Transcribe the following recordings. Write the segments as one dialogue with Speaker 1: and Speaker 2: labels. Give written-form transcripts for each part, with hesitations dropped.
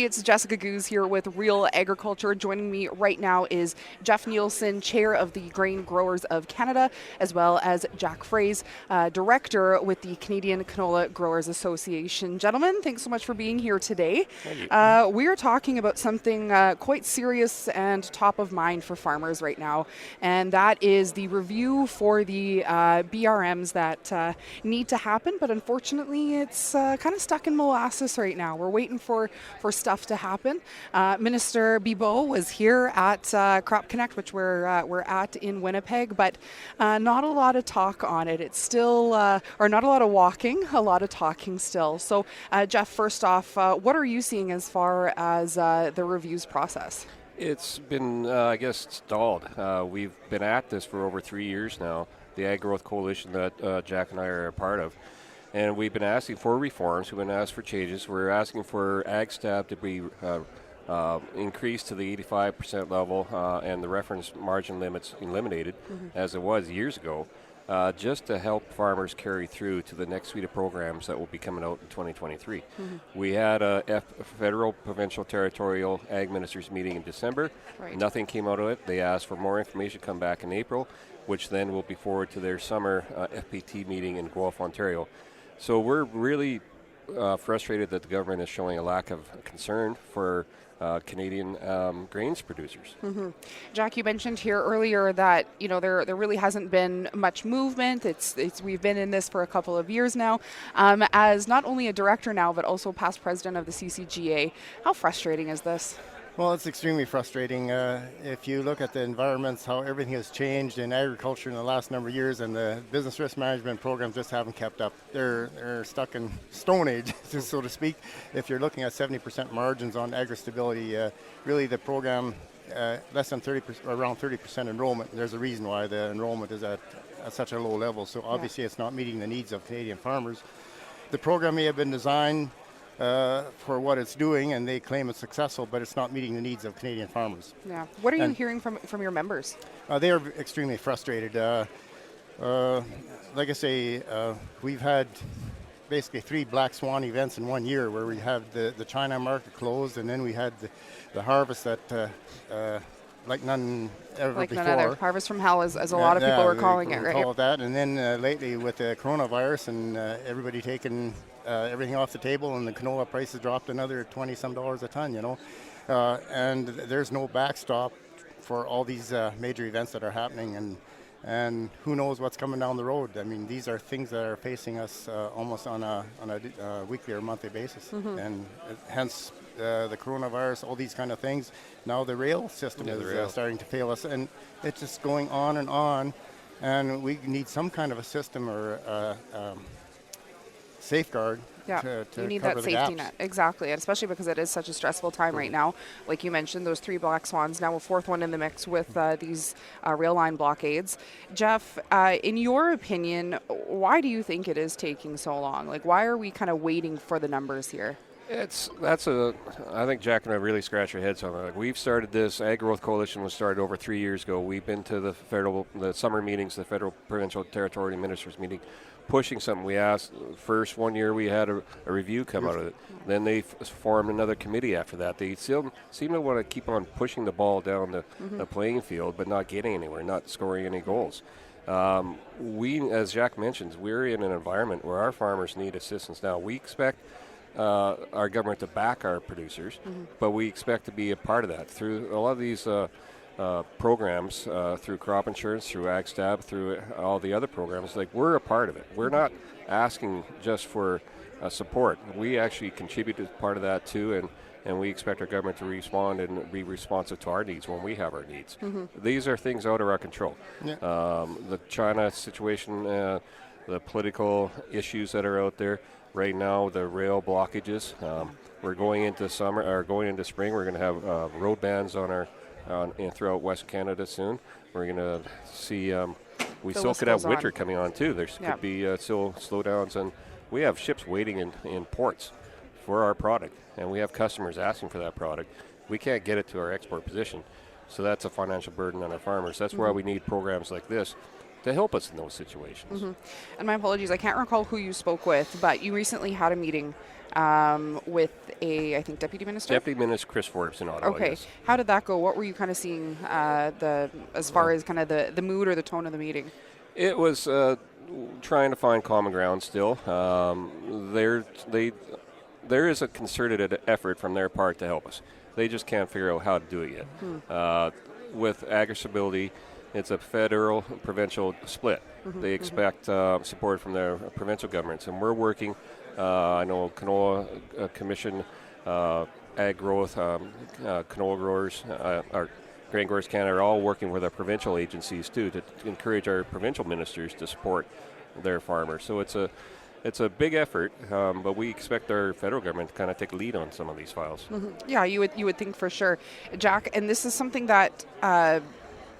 Speaker 1: it's Jessica Goose here with Real Agriculture. Joining me right now is Jeff Nielsen, Chair of the Grain Growers of Canada, as well as Jack Fraze, Director with the Canadian Canola Growers Association. Gentlemen, thanks so much for being here today. We are talking about something quite serious and top of mind for farmers right now, and that is the review for the BRMs that need to happen, but unfortunately it's kind of stuck in molasses right now. We're waiting for stuff to happen. Minister Bibeau was here at Crop Connect, which we're at in Winnipeg, but not a lot of talk on it. It's still, or not a lot of walking, a lot of talking still. So Jeff, first off, what are you seeing as far as the reviews process?
Speaker 2: It's been, I guess, stalled. We've been at this for over 3 years now, the Ag Growth Coalition that Jack and I are a part of. And we've been asking for reforms. We've been asking for changes. We're asking for ag stab to be increased to the 85% level and the reference margin limits eliminated, as it was years ago, just to help farmers carry through to the next suite of programs that will be coming out in 2023. We had a federal, provincial, territorial ag ministers meeting in December.
Speaker 1: Right.
Speaker 2: Nothing came out of it. They asked for more information, come back in April, which then will be forward to their summer FPT meeting in Guelph, Ontario. So we're really frustrated that the government is showing a lack of concern for Canadian grains producers.
Speaker 1: Jack, you mentioned here earlier that there really hasn't been much movement. We've been in this for a couple of years now. As not only a director now, but also past president of the CCGA, how frustrating is this?
Speaker 3: Well, it's extremely frustrating. If you look at the environments, how everything has changed in agriculture in the last number of years, and the business risk management programs just haven't kept up. They're stuck in Stone Age, so to speak. If you're looking at 70% margins on agri-stability, really the program less than 30%, around 30% enrollment. There's a reason why the enrollment is at such a low level. So obviously, it's not meeting the needs of Canadian farmers. The program may have been designed for what it's doing, and they claim it's successful, but it's not meeting the needs of Canadian farmers.
Speaker 1: Yeah. What are you hearing from your members?
Speaker 3: They are extremely frustrated. Like I say, we've had basically 3 black swan events in 1 year, where we have the China market closed, and then we had the harvest that like none ever
Speaker 1: like
Speaker 3: before.
Speaker 1: None other. Harvest from hell, as a lot of people were calling it, right?
Speaker 3: Call it that. And then lately with the coronavirus and everybody taking everything off the table, and the canola prices dropped another $20-some a ton, and there's no backstop for all these major events that are happening, and who knows what's coming down the road. I mean, these are things that are facing us almost on a weekly or monthly basis, and hence the coronavirus, all these kind of things. Now the rail system is starting to fail us, and it's just going on, and we need some kind of a system or safeguard to
Speaker 1: you need
Speaker 3: cover
Speaker 1: that
Speaker 3: the
Speaker 1: safety
Speaker 3: gaps.
Speaker 1: net, exactly, and especially because it is such a stressful time right now. Like you mentioned, those 3 black swans, now a 4th one in the mix with these rail line blockades. Jeff, in your opinion, why do you think it is taking so long? Like, why are we kind of waiting for the numbers here?
Speaker 2: I think Jack and I really scratch our heads on that. Like, we've started this, Ag Growth Coalition was started over 3 years ago. We've been to the summer meetings, the federal, provincial, territorial ministers meeting, pushing something. We asked, first 1 year we had a review come out of it. Then they formed another committee after that. They still seem to want to keep on pushing the ball down the playing field, but not getting anywhere, not scoring any goals. We, as Jack mentions, we're in an environment where our farmers need assistance now. We expect our government to back our producers, but we expect to be a part of that through a lot of these programs, through crop insurance, through Ag Stab, through all the other programs. Like, we're a part of it. We're not asking just for support. We actually contribute as part of that too, and we expect our government to respond and be responsive to our needs when we have our needs. These are things out of our control. The China situation, the political issues that are out there right now, the rail blockages. We're going into summer, or going into spring. We're going to have road bans on throughout West Canada soon. We're going to see. We still could have winter coming on too. There could be still slowdowns, and we have ships waiting in ports for our product, and we have customers asking for that product. We can't get it to our export position, so that's a financial burden on our farmers. That's why we need programs like this to help us in those situations.
Speaker 1: And my apologies, I can't recall who you spoke with, but you recently had a meeting with I think, Deputy Minister?
Speaker 2: Deputy Minister Chris Forbes in Ottawa.
Speaker 1: Okay.
Speaker 2: Yes.
Speaker 1: How did that go? What were you kind of seeing as far as kind of the mood or the tone of the meeting?
Speaker 2: It was trying to find common ground still. There is a concerted effort from their part to help us. They just can't figure out how to do it yet. With AgriStability, it's a federal provincial split. They expect support from their provincial governments, and we're working. I know Canola Commission, Ag Growth, canola growers, our Grain Growers Canada are all working with our provincial agencies too to encourage our provincial ministers to support their farmers. So it's a big effort, but we expect our federal government to kind of take a lead on some of these files.
Speaker 1: Yeah, you would think for sure, Jack. And this is something that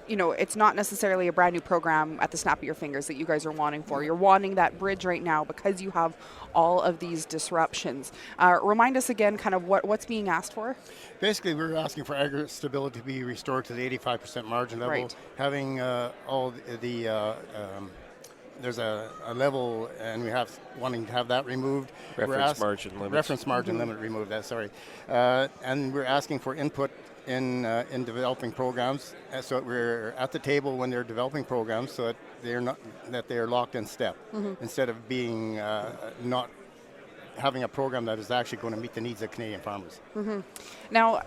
Speaker 1: it's not necessarily a brand new program at the snap of your fingers that you guys are wanting for. You're wanting that bridge right now because you have all of these disruptions. Remind us again, kind of what's being asked for.
Speaker 3: Basically, we're asking for AgriStability to be restored to the 85% margin level,
Speaker 1: Right.
Speaker 3: having all the there's a level, and we have wanting to have that removed.
Speaker 2: Reference margin limits.
Speaker 3: Reference margin limit removed. Sorry, and we're asking for input in developing programs, so that we're at the table when they're developing programs, so that they're locked in step, instead of being not having a program that is actually going to meet the needs of Canadian farmers.
Speaker 1: Now,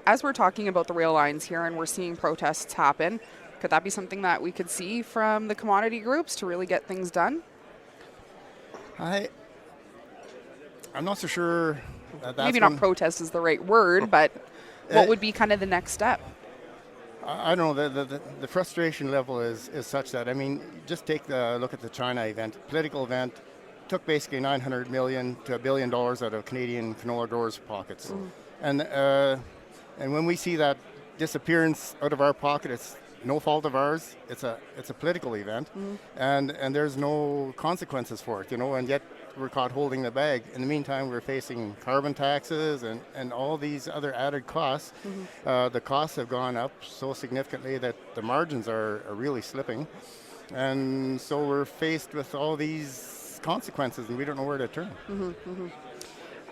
Speaker 1: as we're talking about the rail lines here and we're seeing protests happen, could that be something that we could see from the commodity groups to really get things done?
Speaker 3: I'm not so sure that that's
Speaker 1: Maybe not protest is the right word, but what would be kind of the next step?
Speaker 3: I don't know. The frustration level is such that, I mean, just take a look at the China event, political event, took basically $900 million to $1 billion out of Canadian canola growers' pockets. And when we see that disappearance out of our pocket, it's no fault of ours. It's a political event, and there's no consequences for it, and yet we're caught holding the bag. In the meantime, we're facing carbon taxes and all these other added costs. The costs have gone up so significantly that the margins are really slipping, and so we're faced with all these consequences, and we don't know where to turn.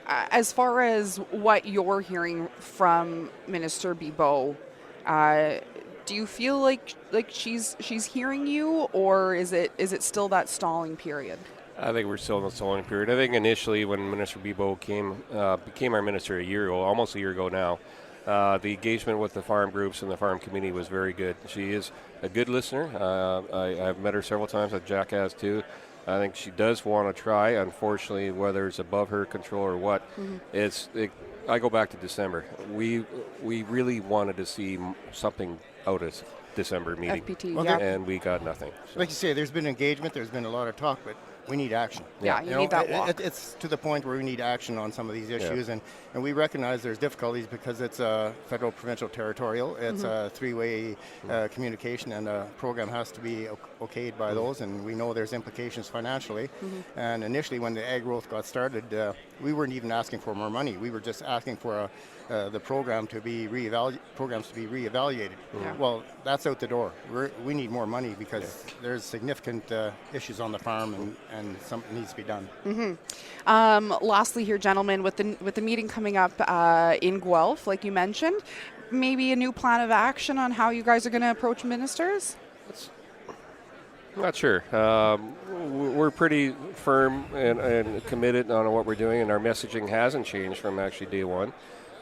Speaker 1: As far as what you're hearing from Minister Bibeau, do you feel like she's hearing you, or is it still that stalling period?
Speaker 2: I think we're still in the stalling period. I think initially when Minister Bibeau became our minister almost a year ago now, the engagement with the farm groups and the farm community was very good. She is a good listener. I've met her several times, like Jack has too. I think she does want to try. Unfortunately, whether it's above her control or what, I go back to December. We really wanted to see something out of December meeting,
Speaker 1: FPT,
Speaker 2: and we got nothing. So.
Speaker 3: Like you say, there's been engagement, there's been a lot of talk, but we need action.
Speaker 1: Yeah, you need that walk.
Speaker 3: It's to the point where we need action on some of these issues, and we recognize there's difficulties because it's a federal, provincial, territorial. It's a three-way communication, and a program has to be okayed by those, and we know there's implications financially. And initially, when the ag growth got started, we weren't even asking for more money. We were just asking for the programs to be reevaluated. Well, that's out the door. We need more money because there's significant issues on the farm, and something needs to be done.
Speaker 1: Lastly here, gentlemen, with the meeting coming up in Guelph, like you mentioned, maybe a new plan of action on how you guys are going to approach ministers?
Speaker 2: I'm not sure. We're pretty firm and committed on what we're doing, and our messaging hasn't changed from actually day one.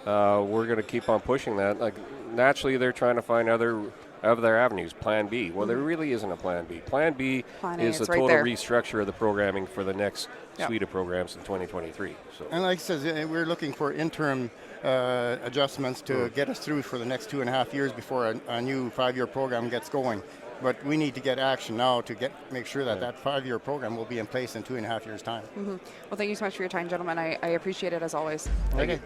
Speaker 2: We're going to keep on pushing that. Like, naturally, they're trying to find other avenues. Plan B. Well, there really isn't a Plan B. Plan B is the total restructure of the programming for the next suite of programs in 2023. So.
Speaker 3: And like I said, we're looking for interim adjustments to get us through for the next 2.5 years before a new 5-year program gets going. But we need to get action now to make sure that that 5-year program will be in place in 2.5 years' time.
Speaker 1: Well, thank you so much for your time, gentlemen. I appreciate it as always.
Speaker 3: Thank you.